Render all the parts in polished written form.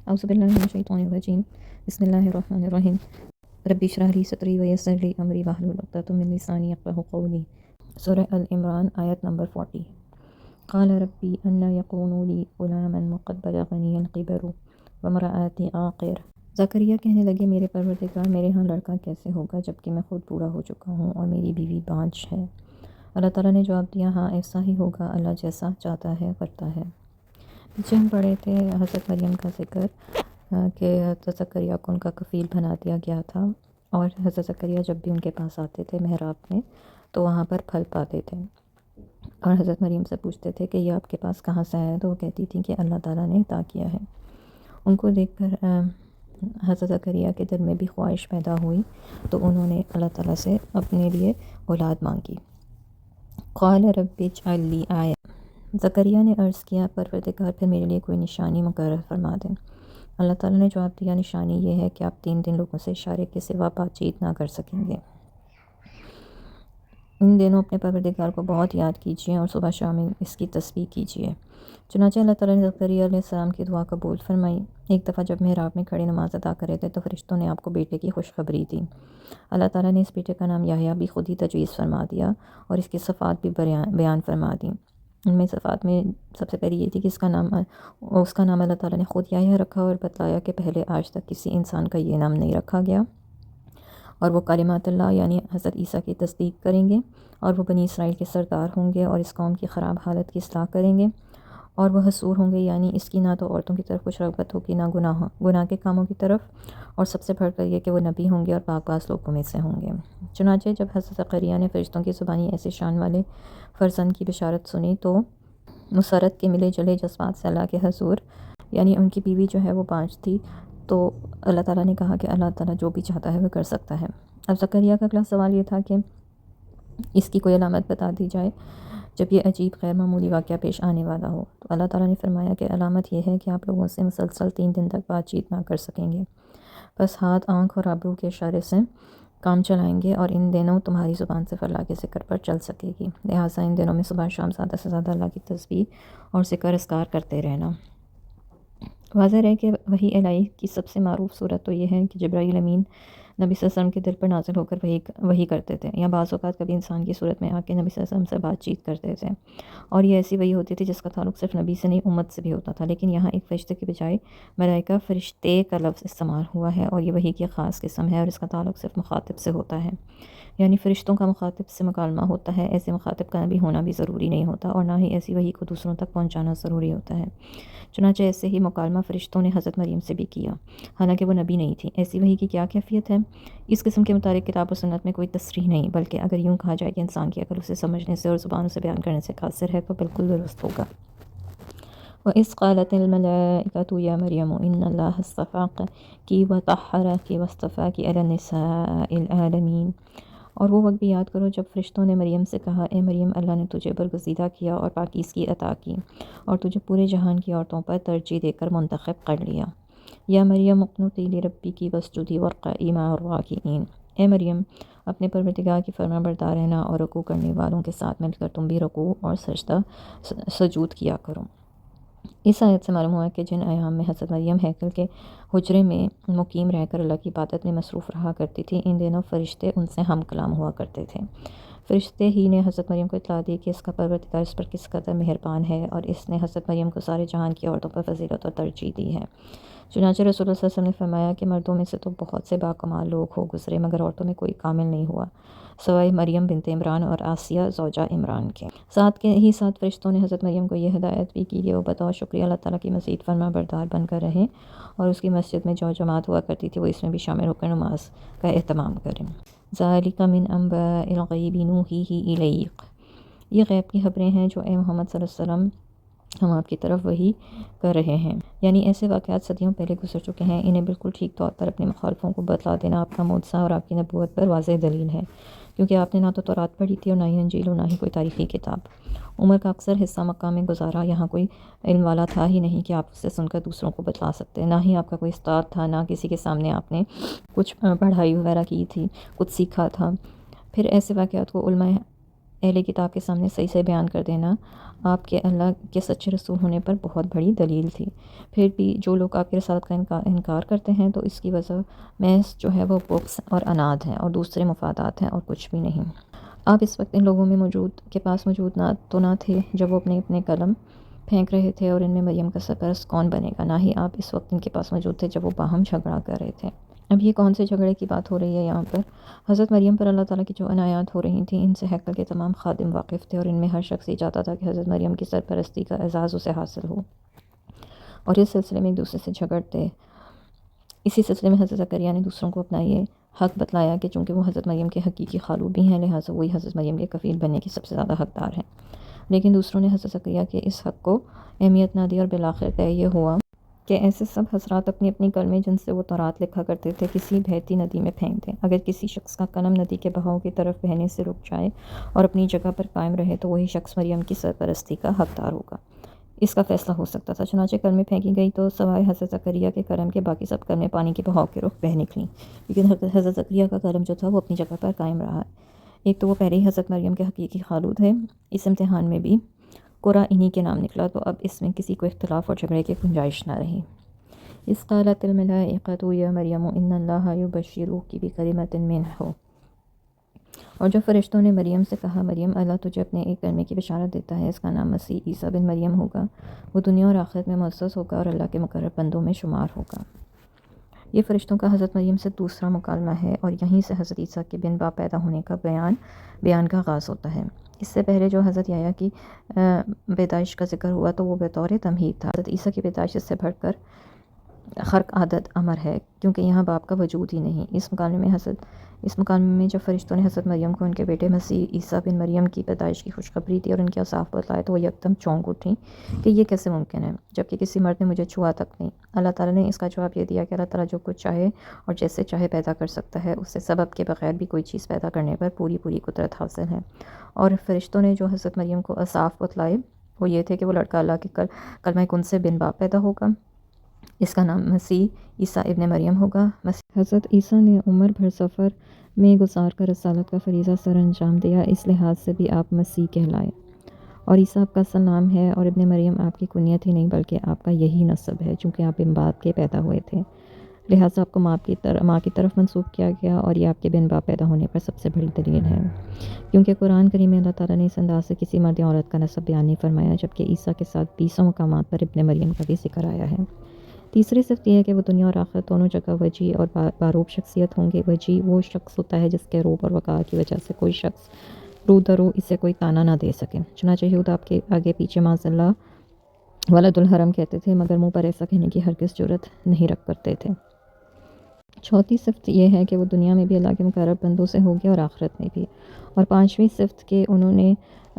أعوذ بالله من الشيطان الرجيم بسم الله الرحمن الرحيم رب اشرح لي صدري ويسر لي أمري واحلل عقدة من لساني يفقهوا قولي سورہ العمران آیت نمبر 40 قال ربی أنى يكون لي غلاما وقد بلغني الكبر وامرأتي عاقر۔ زکریا کہنے لگے میرے پروردگار میرے ہاں لڑکا کیسے ہوگا جبکہ میں خود بوڑھا ہو چکا ہوں اور میری بیوی بانجھ ہے۔ اللہ تعالیٰ نے جواب دیا ہاں ایسا ہی ہوگا، اللہ جیسا چاہتا ہے کرتا ہے۔ پیچھے ہم پڑھے تھے حضرت مریم کا ذکر کہ حضرت زکریا کو ان کا کفیل بنا دیا گیا تھا، اور حضرت زکریا جب بھی ان کے پاس آتے تھے محراب میں تو وہاں پر پھل پاتے تھے، اور حضرت مریم سے پوچھتے تھے کہ یہ آپ کے پاس کہاں سے آیا، تو وہ کہتی تھیں کہ اللہ تعالیٰ نے عطا کیا ہے۔ ان کو دیکھ کر حضرت زکریا کے دل میں بھی خواہش پیدا ہوئی، تو انہوں نے اللہ تعالیٰ سے اپنے لیے اولاد مانگی۔ قال رب اجعل لی آیۃ، زکریا نے عرض کیا پروردگار پھر میرے لیے کوئی نشانی مقرر فرما دیں۔ اللہ تعالیٰ نے جواب دیا نشانی یہ ہے کہ آپ 3 دن لوگوں سے اشارے کے سوا بات چیت نہ کر سکیں گے۔ ان دنوں اپنے پروردگار کو بہت یاد کیجیے اور صبح شام اس کی تسبیح کیجیے۔ چنانچہ اللہ تعالیٰ نے زکریا علیہ السلام کی دعا قبول فرمائی۔ ایک دفعہ جب محراب میں کھڑے نماز ادا کر رہے تھے تو فرشتوں نے آپ کو بیٹے کی خوشخبری دی۔ اللہ تعالیٰ نے اس بیٹے کا نام یحییٰ بھی خود ہی تجویز فرما دیا اور اس کی صفات بھی بیان فرما دیں۔ ان میں صفات میں سب سے پہلی یہ تھی کہ اس کا نام اللہ تعالیٰ نے خود یحییٰ رکھا اور بتلایا کہ پہلے آج تک کسی انسان کا یہ نام نہیں رکھا گیا، اور وہ کلمات اللہ یعنی حضرت عیسیٰ کی تصدیق کریں گے، اور وہ بنی اسرائیل کے سردار ہوں گے اور اس قوم کی خراب حالت کی اصلاح کریں گے، اور وہ حصور ہوں گے یعنی اس کی نہ تو عورتوں کی طرف کچھ رغبت ہوگی نہ گناہ کے کاموں کی طرف، اور سب سے بڑھ کر یہ کہ وہ نبی ہوں گے اور پاک باز لوگوں میں سے ہوں گے۔ چنانچہ جب حضرت زکریا نے فرشتوں کی زبانی ایسے شان والے فرزند کی بشارت سنی تو مسرت کے ملے جلے جذبات سے اللہ کے حضور، یعنی ان کی بیوی جو ہے وہ بانجھ تھی، تو اللہ تعالیٰ نے کہا کہ اللہ تعالیٰ جو بھی چاہتا ہے وہ کر سکتا ہے۔ اب زکریا کا اگلا سوال یہ تھا کہ اس کی کوئی علامت بتا دی جائے جب یہ عجیب غیر معمولی واقعہ پیش آنے والا ہو، تو اللہ تعالیٰ نے فرمایا کہ علامت یہ ہے کہ آپ لوگوں سے مسلسل 3 دن تک بات چیت نہ کر سکیں گے، بس ہاتھ، آنکھ اور ابرو کے اشارے سے کام چلائیں گے، اور ان دنوں تمہاری زبان صرف اللہ کے ذکر پر چل سکے گی، لہٰذا ان دنوں میں صبح شام زیادہ سے زیادہ اللہ کی تسبیح اور ذکر اذکار کرتے رہنا۔ واضح ہے کہ وحی الہی کی سب سے معروف صورت تو یہ ہے کہ جبرائیل امین نبی صلی اللہ علیہ وسلم کے دل پر نازل ہو کر وحی کرتے تھے، یا بعض اوقات کبھی انسان کی صورت میں آ کے نبی صلی اللہ علیہ وسلم سے بات چیت کرتے تھے، اور یہ ایسی وحی ہوتی تھی جس کا تعلق صرف نبی سے نہیں امت سے بھی ہوتا تھا، لیکن یہاں ایک فرشتے کے بجائے ملائکہ فرشتے کا لفظ استعمال ہوا ہے، اور یہ وحی کی خاص قسم ہے اور اس کا تعلق صرف مخاطب سے ہوتا ہے، یعنی فرشتوں کا مخاطب سے مکالمہ ہوتا ہے، ایسے مخاطب کا نبی ہونا بھی ضروری نہیں ہوتا، اور نہ ہی ایسی وحی کو دوسروں تک پہنچانا ضروری ہوتا ہے۔ چنانچہ ایسے ہی مکالمہ فرشتوں نے حضرت مریم سے بھی کیا، حالانکہ وہ نبی نہیں تھی۔ ایسی وحی کی کیا کیفیت ہے؟ اس قسم کے متعلق کتاب و سنت میں کوئی تصریح نہیں، بلکہ اگر یوں کہا جائے کہ انسان کی عقل اسے سمجھنے سے اور زبان اسے بیان کرنے سے قاصر ہے تو بالکل درست ہوگا۔ وَإِذْ قَالَتِ الْمَلَائِكَةُ يَا مَرْيَمُ إِنَّ اللَّهَ اصْطَفَاكِ وَطَهَّرَكِ وَاصْطَفَاكِ عَلَى النِّسَاءِ الْعَالَمِينَ، اور وہ وقت بھی یاد کرو جب فرشتوں نے مریم سے کہا اے مریم اللہ نے تجھے برگزیدہ کیا اور پاکیزگی عطا کی اور تجھے پورے جہان کی عورتوں پر ترجیح دے کر منتخب کر لیا۔ یا مریم اقنتی لربک واسجدی وارکعی مع الراکعین، اے مریم اپنے پروردگار کی فرما بردار رہنا اور رکوع کرنے والوں کے ساتھ مل کر تم بھی رکوع اور سجود کیا کرو۔ اس آیت سے معلوم ہوا کہ جن ایام میں حضرت مریم ہیکل کے حجرے میں مقیم رہ کر اللہ کی عبادت میں مصروف رہا کرتی تھی، ان دنوں فرشتے ان سے ہم کلام ہوا کرتے تھے۔ فرشتے ہی نے حضرت مریم کو اطلاع دی کہ اس کا پروردگار اس پر کس قدر مہربان ہے، اور اس نے حضرت مریم کو سارے جہان کی عورتوں پر فضیلت اور ترجیح دی ہے۔ چنانچہ رسول اللہ صلی اللہ علیہ وسلم نے فرمایا کہ مردوں میں سے تو بہت سے باکمال لوگ ہو گزرے مگر عورتوں میں کوئی کامل نہیں ہوا سوائے مریم بنت عمران اور آسیہ زوجہ عمران کے۔ ساتھ فرشتوں نے حضرت مریم کو یہ ہدایت بھی کی کہ وہ بطور شکریہ اللہ تعالیٰ کی مزید فرما بردار بن کر رہیں، اور اس کی مسجد میں جو جماعت ہوا کرتی تھی وہ اس میں بھی شامل ہو کر نماز کا اہتمام کریں۔ ذَلِكَ مِنْ أَنْبَاءِ الْغَيْبِ نُوحِيهِ إِلَيْكَ، یہ غیب کی خبریں ہیں جو اے محمد صلی اللہ علیہ وسلم ہم آپ کی طرف وحی کر رہے ہیں، یعنی ایسے واقعات صدیوں پہلے گزر چکے ہیں، انہیں بالکل ٹھیک طور پر اپنے مخالفوں کو بتلا دینا آپ کا معجزہ اور آپ کی نبوت پر واضح دلیل ہے، کیونکہ آپ نے نہ تو تورات پڑھی تھی اور نہ ہی انجیل اور نہ ہی کوئی تاریخی کتاب۔ عمر کا اکثر حصہ مکہ میں گزارا، یہاں کوئی علم والا تھا ہی نہیں کہ آپ اسے سن کر دوسروں کو بتلا سکتے، نہ ہی آپ کا کوئی استاد تھا، نہ کسی کے سامنے آپ نے کچھ پڑھائی وغیرہ کی تھی، کچھ سیکھا تھا۔ پھر ایسے واقعات کو علماء اہل کتاب کے سامنے صحیح سے بیان کر دینا آپ کے اللہ کے سچے رسول ہونے پر بہت بڑی دلیل تھی۔ پھر بھی جو لوگ آپ کی رسالت کا انکار کرتے ہیں تو اس کی وجہ محض جو ہے وہ بغض اور عناد ہے اور دوسرے مفادات ہیں اور کچھ بھی نہیں۔ آپ اس وقت ان لوگوں میں کے پاس موجود نہ تھے جب وہ اپنے اپنے قلم پھینک رہے تھے اور ان میں مریم کا سرپرست کون بنے گا، نہ ہی آپ اس وقت ان کے پاس موجود تھے جب وہ باہم جھگڑا کر رہے تھے۔ اب یہ کون سے جھگڑے کی بات ہو رہی ہے یہاں پر؟ حضرت مریم پر اللہ تعالیٰ کی جو عنایات ہو رہی تھیں ان سے ہیکل کے تمام خادم واقف تھے اور ان میں ہر شخص یہ چاہتا تھا کہ حضرت مریم کی سرپرستی کا اعزاز اسے حاصل ہو، اور اس سلسلے میں ایک دوسرے سے جھگڑتے۔ اسی سلسلے میں حضرت زکریا نے دوسروں کو اپنا یہ حق بتلایا کہ چونکہ وہ حضرت مریم کے حقیقی خالو بھی ہیں لہٰذا وہی حضرت مریم کے کفیل بننے کی سب سے زیادہ حقدار ہیں، لیکن دوسروں نے حضرت زکریا کے اس حق کو اہمیت نہ دی اور بالآخر طے یہ ہوا کہ ایسے سب حضرات اپنی اپنی کلمیں جن سے وہ تورات لکھا کرتے تھے کسی بہتی ندی میں پھینک دیں۔ اگر کسی شخص کا قلم ندی کے بہاؤ کی طرف بہنے سے رک جائے اور اپنی جگہ پر قائم رہے تو وہی شخص مریم کی سرپرستی کا حقدار ہوگا۔ اس کا فیصلہ ہو سکتا تھا، چنانچہ کلمیں پھینکی گئی تو سوائے حضرت زکریا کے قلم کے باقی سب کلمیں پانی کے بہاؤ کے رخ بہہ نکلیں، لیکن حضرت زکریا کا قلم جو تھا وہ اپنی جگہ پر قائم رہا۔ ایک تو وہ پہلے ہی حضرت مریم کے حقیقی خالو تھے، اس امتحان میں بھی قرہ انہی کے نام نکلا، تو اب اس میں کسی کو اختلاف اور جھگڑے کی گنجائش نہ رہی۔ اذ قالت الملائکۃ یا مریم ان اللہ یبشرک بکلمۃ منہ، اور جب فرشتوں نے مریم سے کہا مریم اللہ تجھے اپنے ایک کلمے کی بشارت دیتا ہے، اس کا نام مسیح عیسیٰ بن مریم ہوگا، وہ دنیا اور آخرت میں معزز ہوگا اور اللہ کے مقرب بندوں میں شمار ہوگا۔ یہ فرشتوں کا حضرت مریم سے دوسرا مکالمہ ہے اور یہیں سے حضرت عیسیٰ کے بن باپ پیدا ہونے کا بیان کا آغاز ہوتا ہے۔ اس سے پہلے جو حضرت یحییٰ کی پیدائش کا ذکر ہوا تو وہ بطور تمہید تھا۔ حضرت عیسیٰ کی پیدائش اس سے بڑھ کر خرق عادت امر ہے کیونکہ یہاں باپ کا وجود ہی نہیں۔ اس مکالمے میں جب فرشتوں نے حضرت مریم کو ان کے بیٹے مسیح عیسیٰ بن مریم کی پیدائش کی خوشخبری دی اور ان کے اوصاف بتلائے تو وہ یکدم چونک اٹھیں کہ یہ کیسے ممکن ہے جبکہ کسی مرد نے مجھے چھوا تک نہیں۔ اللہ تعالیٰ نے اس کا جواب یہ دیا کہ اللہ تعالیٰ جو کچھ چاہے اور جیسے چاہے پیدا کر سکتا ہے، اس سے سبب کے بغیر بھی کوئی چیز پیدا کرنے پر پوری قدرت حاصل ہے۔ اور فرشتوں نے جو حضرت مریم کو اوصاف بتلائے وہ یہ تھے کہ وہ لڑکا اللہ کے کلمہ کن سے بن باپ پیدا ہوگا، اس کا نام مسیح عیسیٰ ابن مریم ہوگا۔ حضرت عیسیٰ نے عمر بھر سفر میں گزار کر رسالت کا فریضہ سر انجام دیا، اس لحاظ سے بھی آپ مسیح کہلائے، اور عیسیٰ آپ کا اصل نام ہے اور ابن مریم آپ کی کنیت ہی نہیں بلکہ آپ کا یہی نسب ہے، چونکہ آپ بن باپ کے پیدا ہوئے تھے لہٰذا آپ کو ماں کی طرف منسوب کیا گیا، اور یہ آپ کے بن باپ پیدا ہونے پر سب سے بڑی دلیل ہے، کیونکہ قرآن کریم میں اللہ تعالیٰ نے اس انداز سے کسی مرد یا عورت کا نسب بیان نہیں فرمایا، جبکہ عیسیٰ کے ساتھ 20 مقامات پر ابن مریم کا بھی ذکر آیا ہے۔ تیسری صفت یہ ہے کہ وہ دنیا اور آخرت دونوں جگہ وجیح اور باروب شخصیت ہوں گے۔ وجیح وہ شخص ہوتا ہے جس کے روب اور وقار کی وجہ سے کوئی شخص رو درو اسے کوئی تانا نہ دے سکے، چنانچہ یہود آپ کے آگے پیچھے معاذ اللہ ولد الحرم کہتے تھے مگر منہ پر ایسا کہنے کی ہرگز جرأت نہیں رکھ کرتے تھے۔ چوتھی صفت یہ ہے کہ وہ دنیا میں بھی اللہ کے مقرب بندوں سے ہو گیا اور آخرت میں بھی، اور پانچویں صفت کہ انہوں نے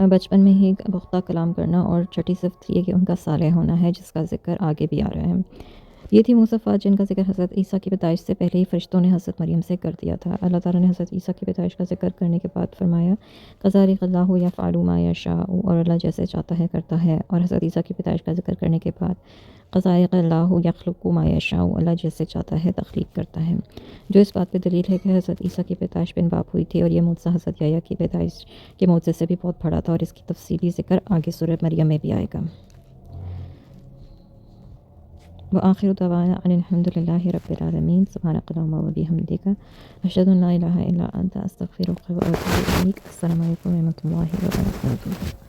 بچپن میں ہی پختہ کلام کرنا، اور چھٹی صفت یہ کہ ان کا صالح ہونا ہے جس کا ذکر آگے بھی آ رہا ہے۔ یہ تھی مصفات جن کا ذکر حضرت عیسیٰ کی پیدائش سے پہلے ہی فرشتوں نے حضرت مریم سے کر دیا تھا۔ اللہ تعالیٰ نے حضرت عیسیٰ کی پیدائش کا ذکر کرنے کے بعد فرمایا کذالک اللہ یفعل ما یشاء، اور اللہ جیسے چاہتا ہے کرتا ہے، اور حضرت عیسیٰ کی پیدائش کا ذکر کرنے کے بعد کذالک اللہ یخلق ما یشاء، اللہ جیسے چاہتا ہے تخلیق کرتا ہے، جو اس بات پہ دلیل ہے کہ حضرت عیسیٰ کی پیدائش بن باپ ہوئی تھی، اور یہ معجزہ حضرت یحییٰ کی پیدائش کے معجزے سے بھی بہت بڑا تھا، اور اس کی تفصیلی ذکر آگے سورہ مریم میں بھی آئے گا۔ وآخر دعوانا ان الحمد للہ رب العالمین، سبحانک اللہم وبحمدک، اشہد ان لا الہ الا انت، استغفرک واتوب الیک۔ السلام علیکم ورحمۃ اللہ وبرکاتہ۔